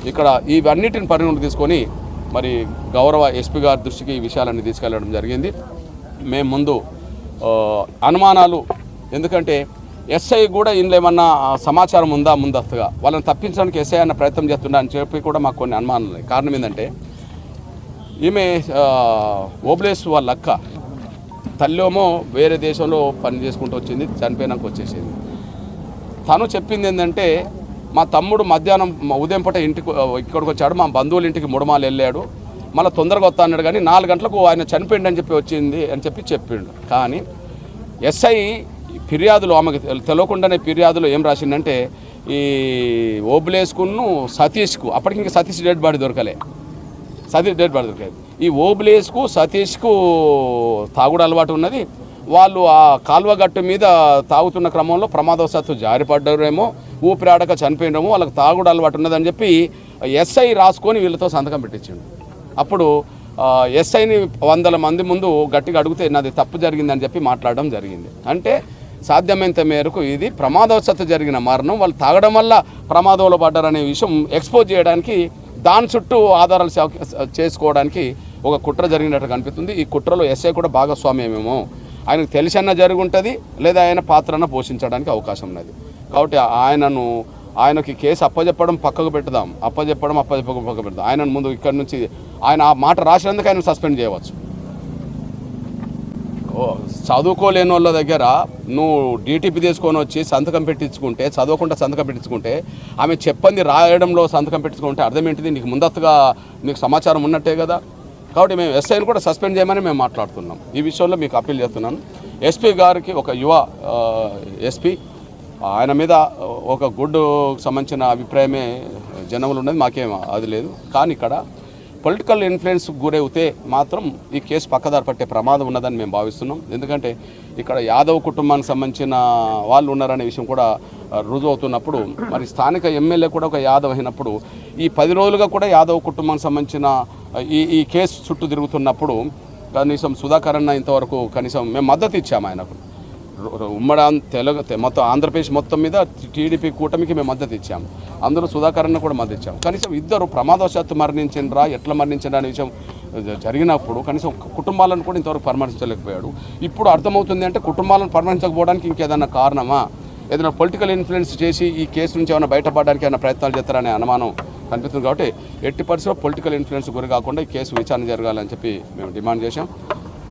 ఇక్కడ ఇవన్నిటిని పరిగణలోకి తీసుకొని మరి గౌరవ ఎస్పీ గారి దృష్టికి ఈ విషయాలన్నీ తీసుకెళ్లడం జరిగింది. మేము ముందు అనుమానాలు, ఎందుకంటే ఎస్ఐ కూడా ఇందులో ఏమన్నా సమాచారం ఉందా ముందస్తుగా వాళ్ళని తప్పించడానికి ఎస్ఐ అన్న ప్రయత్నం చేస్తున్నా అని చెప్పి కూడా మాకు కొన్ని అనుమానాలు ఉన్నాయి. కారణం ఏంటంటే ఈమె ఓబ్లేస్ వాళ్ళ అక్క తల్లేమో వేరే దేశంలో పని చేసుకుంటూ వచ్చింది, చనిపోయినాక వచ్చేసింది. తను చెప్పింది ఏంటంటే మా తమ్ముడు మధ్యాహ్నం ఉదయం పూట ఇక్కడికి వచ్చాడు, మా బంధువుల ఇంటికి ముడమాలు వెళ్ళాడు, మళ్ళీ తొందరగా వస్తా అన్నాడు, కానీ 4 గంటలకు ఆయన చనిపోయింది అని చెప్పి వచ్చింది అని చెప్పి చెప్పిండు. కానీ ఎస్ఐ ఫిర్యాదులు ఆమెకు తెలియకుండానే ఫిర్యాదులు ఏం రాసిందంటే ఈ ఓబ్లేస్కును సతీష్కు, అప్పటికి ఇంకా సతీష్ డెడ్ బాడీ దొరకలే, సతీష్ డెడ్ బాడీ దొరకలేదు. ఈ ఓబ్లేస్కు సతీష్కు తాగుడు అలవాటు ఉన్నది, వాళ్ళు ఆ కాల్వగట్టు మీద తాగుతున్న క్రమంలో ప్రమాదవశాత్తు జారిపడ్డారేమో, ఊపిరాడక చనిపోయినామో, వాళ్ళకి తాగుడు అలవాటు ఉన్నదని చెప్పి ఎస్ఐ రాసుకొని వీళ్ళతో సంతకం పెట్టించిండు. అప్పుడు ఎస్ఐని 100 మంది ముందు గట్టిగా అడిగితే నాది తప్పు జరిగిందని చెప్పి మాట్లాడడం జరిగింది. అంటే సాధ్యమైనంత మేరకు ఇది ప్రమాదవశాత్తు జరిగిన మరణం, వాళ్ళు తాగడం వల్ల ప్రమాదంలో పడ్డారనే విషయం ఎక్స్పోజ్ చేయడానికి, దాని చుట్టూ ఆధారాలు చేసుకోవడానికి ఒక కుట్ర జరిగినట్టు కనిపిస్తుంది. ఈ కుట్రలో ఎస్ఐ కూడా భాగస్వామ్యమేమో, ఆయనకు తెలిసన్నా జరిగి ఉంటుంది, లేదా ఆయన పాత్రన పోషించడానికి అవకాశం ఉన్నది. కాబట్టి ఆయనకి కేసు అప్పచెప్పడం పక్కకు పెడదాం, పక్కకు పెడదాం. ఆయనను ముందు ఇక్కడ నుంచి ఆయన ఆ మాట రాసినందుకు ఆయన సస్పెండ్ చేయవచ్చు. చదువుకోలేని వాళ్ళ దగ్గర నువ్వు డీటీపీ తీసుకొని వచ్చి సంతకం పెట్టించుకుంటే, చదవకుండా సంతకం పెట్టించుకుంటే, ఆమె చెప్పంది రాయడంలో సంతకం పెట్టించుకుంటే అర్థం ఏంటిది? నీకు ముందస్తుగా నీకు సమాచారం ఉన్నట్టే కదా. కాబట్టి మేము ఎస్ఐని కూడా సస్పెండ్ చేయమని మేము మాట్లాడుతున్నాం. ఈ విషయంలో మీకు అప్పీల్ చేస్తున్నాను. ఎస్పీ గారికి ఒక యువ ఎస్పీ, ఆయన మీద ఒక గుడ్ సంబంధించిన అభిప్రాయమే జనంలో ఉన్నది, మాకేం అది లేదు. కానీ ఇక్కడ పొలిటికల్ ఇన్ఫ్లుయెన్స్ గురైతే మాత్రం ఈ కేసు పక్కదారి పట్టే ప్రమాదం ఉన్నదని మేము భావిస్తున్నాం. ఎందుకంటే ఇక్కడ యాదవ్ కుటుంబానికి సంబంధించిన వాళ్ళు ఉన్నారనే విషయం కూడా రుజువు అవుతున్నప్పుడు, మరి స్థానిక ఎమ్మెల్యే కూడా ఒక యాదవ్ అయినప్పుడు, ఈ 10 రోజులుగా కూడా యాదవ్ కుటుంబానికి సంబంధించిన ఈ కేసు చుట్టూ తిరుగుతున్నప్పుడు కనీసం సుధాకర్ అన్న ఇంతవరకు కనీసం మేము మద్దతు ఇచ్చాము ఆయనకు. ఉమ్మడి మొత్తం ఆంధ్రప్రదేశ్ మొత్తం మీద టీడీపీ కూటమికి మేము మద్దతు ఇచ్చాము. అందరూ సుధాకర్ అన్న కూడా మద్దతు ఇచ్చాము. కనీసం ఇద్దరు ప్రమాదవశాత్తు మరణించిండ్రా, ఎట్లా మరణించిండ్రా అనే విషయం జరిగినప్పుడు కనీసం కుటుంబాలను కూడా ఇంతవరకు పరామర్శించలేకపోయాడు. ఇప్పుడు అర్థమవుతుంది అంటే కుటుంబాలను పరామర్శించకపోవడానికి ఇంకేదన్నా కారణమా, ఏదైనా పొలిటికల్ ఇన్ఫ్లుయెన్స్ చేసి ఈ కేసు నుంచి ఏమైనా బయటపడడానికి ఏమైనా ప్రయత్నాలు చేస్తారనే అనుమానం కనిపిస్తుంది. కాబట్టి ఎట్టి పరిస్థితుల్లో పొలిటికల్ ఇన్ఫ్లుయెన్స్ గురి కాకుండా ఈ కేసు విచారణ జరగాలని చెప్పి మేము డిమాండ్ చేశాం.